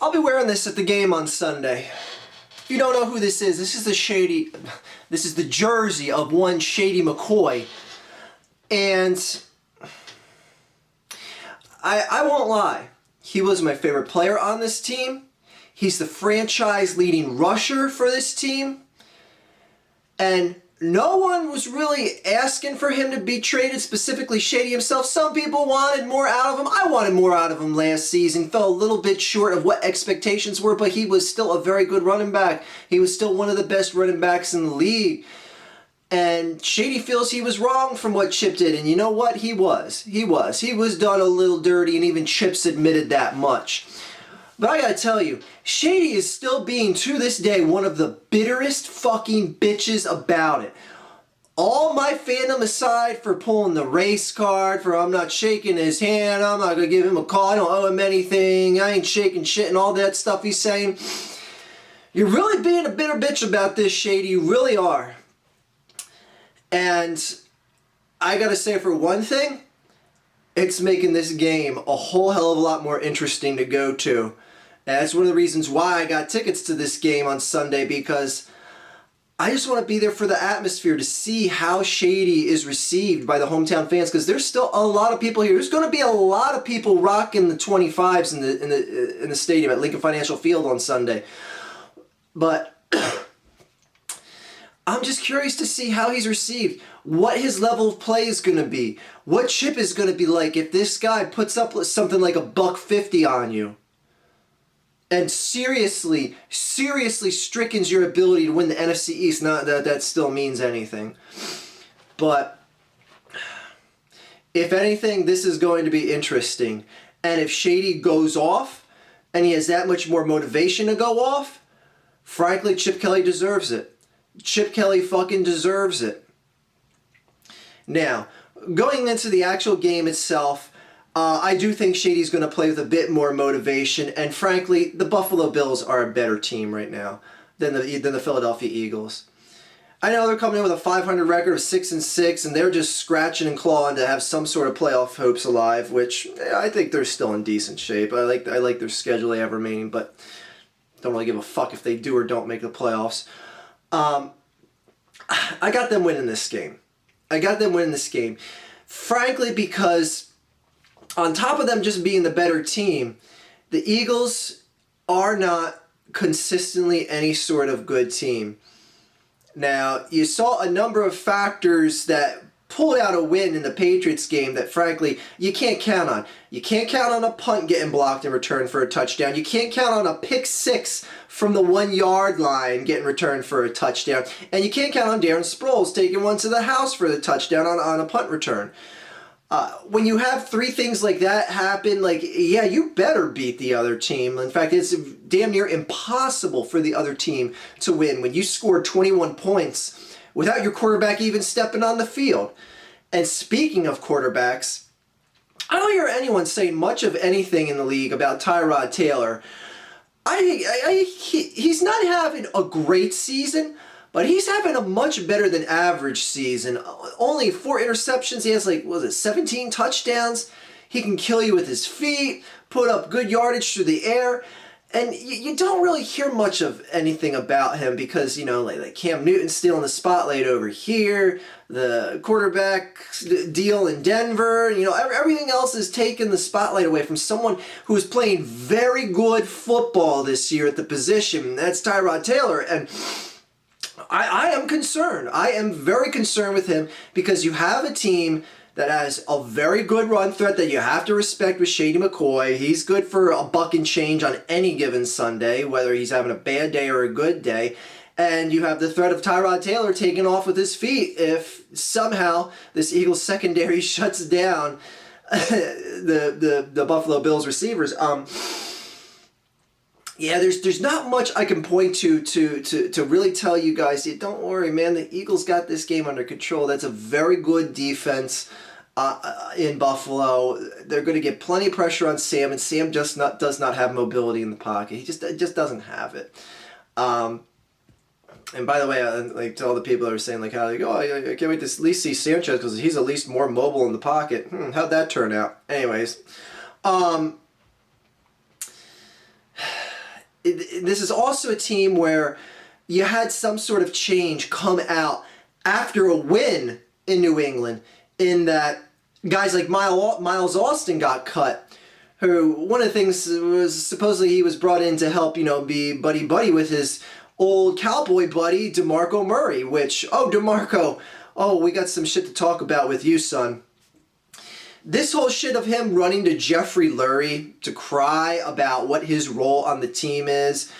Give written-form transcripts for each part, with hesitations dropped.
I'll be wearing this at the game on Sunday. If you don't know who this is the jersey of one Shady McCoy. And I won't lie, he was my favorite player on this team. He's the franchise leading rusher for this team. And no one was really asking for him to be traded, specifically Shady himself. Some people wanted more out of him. I wanted more out of him last season. Fell a little bit short of what expectations were, but he was still a very good running back. He was still one of the best running backs in the league. And Shady feels he was wrong from what Chip did. And you know what? He was. He was done a little dirty, and even Chip's admitted that much. But I gotta tell you, Shady is still being, to this day, one of the bitterest fucking bitches about it. All my fandom aside for pulling the race card, for I'm not shaking his hand, I'm not gonna give him a call, I don't owe him anything, I ain't shaking shit and all that stuff he's saying. You're really being a bitter bitch about this, Shady, you really are. And I gotta say, for one thing, it's making this game a whole hell of a lot more interesting to go to. And that's one of the reasons why I got tickets to this game on Sunday, because I just want to be there for the atmosphere, to see how Shady is received by the hometown fans, because there's still a lot of people here. There's going to be a lot of people rocking the 25s in the stadium at Lincoln Financial Field on Sunday. But I'm just curious to see how he's received, what his level of play is going to be, what Chip is going to be like if this guy puts up something like $150 on you and seriously strickens your ability to win the NFC East. Not that that still means anything, but if anything, this is going to be interesting. And if Shady goes off and he has that much more motivation to go off, frankly, Chip Kelly deserves it. Chip Kelly fucking deserves it. Now, going into the actual game itself, I do think Shady's going to play with a bit more motivation, and frankly, the Buffalo Bills are a better team right now than the Philadelphia Eagles. I know they're coming in with a 500 record of 6-6, and they're just scratching and clawing to have some sort of playoff hopes alive, which I think they're still in decent shape. I like their schedule they have remaining, but don't really give a fuck if they do or don't make the playoffs. I got them winning this game. Frankly, because on top of them just being the better team, the Eagles are not consistently any sort of good team. Now, you saw a number of factors that pulled out a win in the Patriots game that, frankly, you can't count on. You can't count on a punt getting blocked in return for a touchdown. You can't count on a pick six from the 1 yard line getting returned for a touchdown. And you can't count on Darren Sproles taking one to the house for the touchdown on a punt return. When you have three things like that happen, you better beat the other team. In fact, it's damn near impossible for the other team to win when you score 21 points without your quarterback even stepping on the field. And speaking of quarterbacks, I don't hear anyone saying much of anything in the league about Tyrod Taylor. He's not having a great season, but he's having a much better than average season. Only 4 interceptions. He has 17 touchdowns. He can kill you with his feet, put up good yardage through the air. And you don't really hear much of anything about him because, like Cam Newton's still in the spotlight over here, the quarterback deal in Denver, everything else is taking the spotlight away from someone who is playing very good football this year at the position. That's Tyrod Taylor. And I am concerned. I am very concerned with him because you have a team that has a very good run threat that you have to respect with Shady McCoy. He's good for $1 and change on any given Sunday, whether he's having a bad day or a good day. And you have the threat of Tyrod Taylor taking off with his feet if somehow this Eagles secondary shuts down the Buffalo Bills receivers. There's not much I can point to really tell you guys, don't worry, man, the Eagles got this game under control. That's a very good defense in Buffalo. They're going to get plenty of pressure on Sam, and Sam does not have mobility in the pocket. He just doesn't have it. And by the way, to all the people that are saying, I can't wait to at least see Sanchez because he's at least more mobile in the pocket. How'd that turn out? Anyways, this is also a team where you had some sort of change come out after a win in New England, in that guys like Miles Austin got cut, who one of the things was supposedly he was brought in to help, be buddy-buddy with his old Cowboy buddy, DeMarco Murray, which, DeMarco, we got some shit to talk about with you, son. This whole shit of him running to Jeffrey Lurie to cry about what his role on the team is,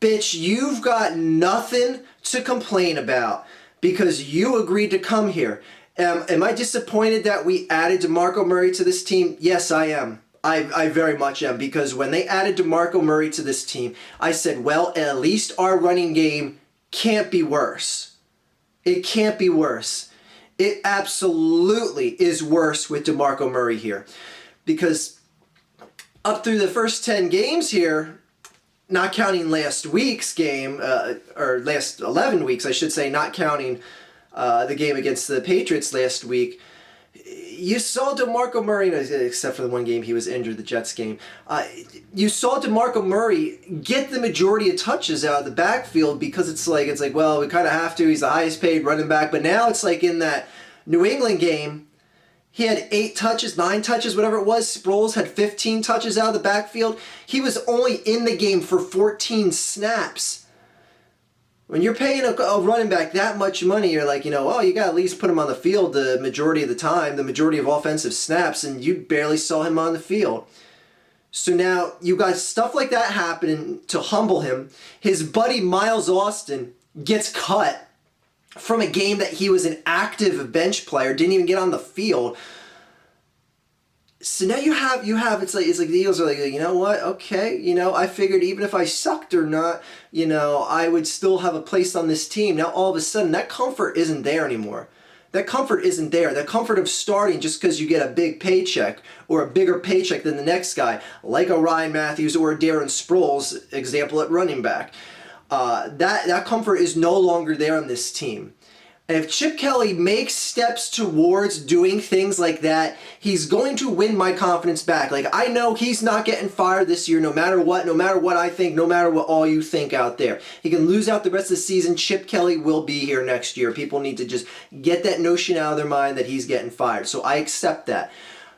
bitch, you've got nothing to complain about because you agreed to come here. Am I disappointed that we added DeMarco Murray to this team? Yes, I am. I very much am, because when they added DeMarco Murray to this team, I said, well, at least our running game can't be worse. It can't be worse. It absolutely is worse with DeMarco Murray here, because up through the first 10 games here, not counting last week's game, or last 11 weeks, I should say, not counting the game against the Patriots last week, you saw DeMarco Murray, except for the one game he was injured, the Jets game, you saw DeMarco Murray get the majority of touches out of the backfield, because it's like, well, we kind of have to. He's the highest paid running back. But now it's like in that New England game, he had 8 touches, 9 touches, whatever it was. Sproles had 15 touches out of the backfield. He was only in the game for 14 snaps. When you're paying a running back that much money, you're like, you got to at least put him on the field the majority of the time, the majority of offensive snaps, and you barely saw him on the field. So now you got stuff like that happening to humble him. His buddy Miles Austin gets cut from a game that he was an active bench player, didn't even get on the field. So now you have it's like the Eagles are like, you know what, okay, I figured even if I sucked or not, I would still have a place on this team. Now all of a sudden that comfort isn't there anymore. That comfort isn't there. That comfort of starting just because you get a big paycheck or a bigger paycheck than the next guy, like a Ryan Matthews or a Darren Sproles, example at running back. That comfort is no longer there on this team. And if Chip Kelly makes steps towards doing things like that, he's going to win my confidence back. Like, I know he's not getting fired this year no matter what I think, no matter what all you think out there. He can lose out the rest of the season. Chip Kelly will be here next year. People need to just get that notion out of their mind that he's getting fired. So I accept that.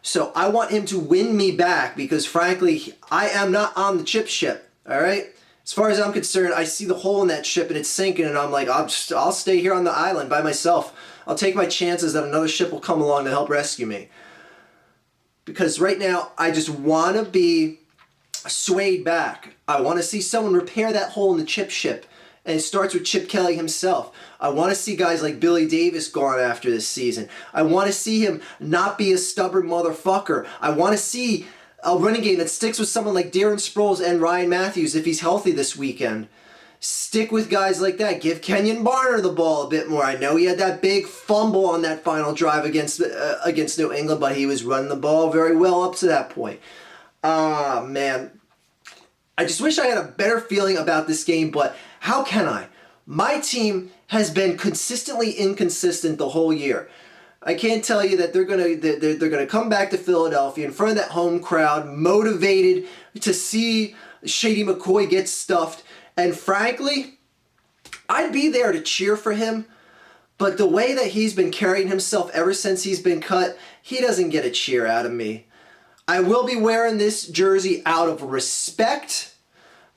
So I want him to win me back because, frankly, I am not on the Chip ship, all right? As far as I'm concerned, I see the hole in that ship and it's sinking, and I'm like, I'll stay here on the island by myself. I'll take my chances that another ship will come along to help rescue me. Because right now, I just want to be swayed back. I want to see someone repair that hole in the Chip ship. And it starts with Chip Kelly himself. I want to see guys like Billy Davis gone after this season. I want to see him not be a stubborn motherfucker. I want to see a running game that sticks with someone like Darren Sproles and Ryan Matthews if he's healthy this weekend. Stick with guys like that. Give Kenyon Barner the ball a bit more. I know he had that big fumble on that final drive against New England, but he was running the ball very well up to that point. Man. I just wish I had a better feeling about this game, but how can I? My team has been consistently inconsistent the whole year. I can't tell you that they're gonna come back to Philadelphia in front of that home crowd, motivated to see Shady McCoy get stuffed. And frankly, I'd be there to cheer for him. But the way that he's been carrying himself ever since he's been cut, he doesn't get a cheer out of me. I will be wearing this jersey out of respect,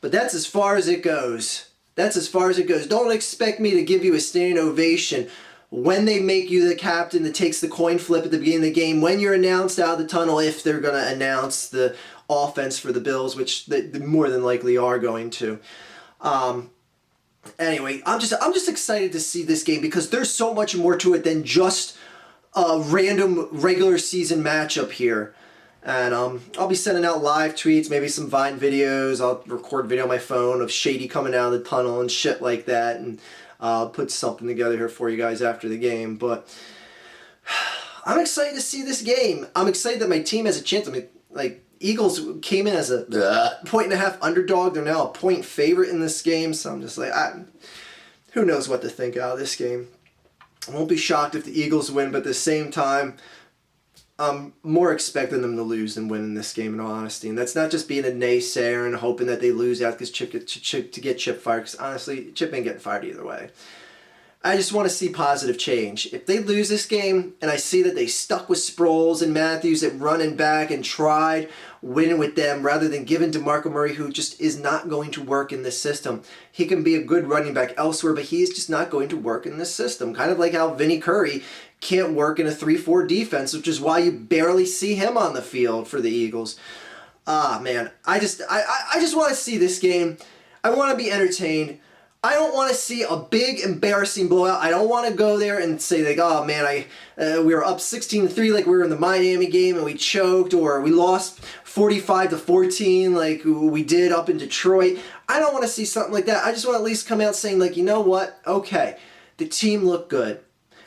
but that's as far as it goes. That's as far as it goes. Don't expect me to give you a standing ovation when they make you the captain that takes the coin flip at the beginning of the game, when you're announced out of the tunnel, if they're going to announce the offense for the Bills, which they more than likely are going to. Anyway, I'm just excited to see this game because there's so much more to it than just a random regular season matchup here. And I'll be sending out live tweets, maybe some Vine videos. I'll record video on my phone of Shady coming out of the tunnel and shit like that, and I'll put something together here for you guys after the game. But I'm excited to see this game. I'm excited that my team has a chance. I mean, like, Eagles came in as a 1.5 underdog. They're now a point favorite in this game. So I'm just like, who knows what to think out of this game. I won't be shocked if the Eagles win, but at the same time, I'm more expecting them to lose than win in this game, in all honesty. And that's not just being a naysayer and hoping that they lose out because to get Chip fired. Because honestly, Chip ain't getting fired either way. I just want to see positive change. If they lose this game and I see that they stuck with Sproles and Matthews at running back and tried winning with them rather than giving DeMarco Murray, who just is not going to work in this system. He can be a good running back elsewhere, but he is just not going to work in this system. Kind of like how Vinny Curry can't work in a 3-4 defense, which is why you barely see him on the field for the Eagles. Man, I just want to see this game. I want to be entertained. I don't want to see a big embarrassing blowout. I don't want to go there and say like, oh man, we were up 16-3 like we were in the Miami game and we choked, or we lost 45-14 like we did up in Detroit. I don't want to see something like that. I just want to at least come out saying like, you know what? Okay, the team looked good.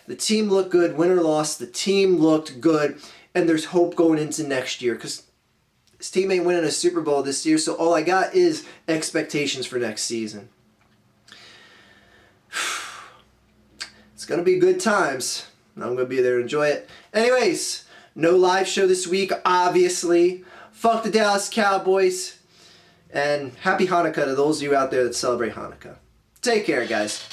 The team looked good, win or loss. The team looked good, and there's hope going into next year because this team ain't winning a Super Bowl this year, so all I got is expectations for next season. It's going to be good times. I'm going to be there to enjoy it. Anyways, no live show this week, obviously. Fuck the Dallas Cowboys. And happy Hanukkah to those of you out there that celebrate Hanukkah. Take care, guys.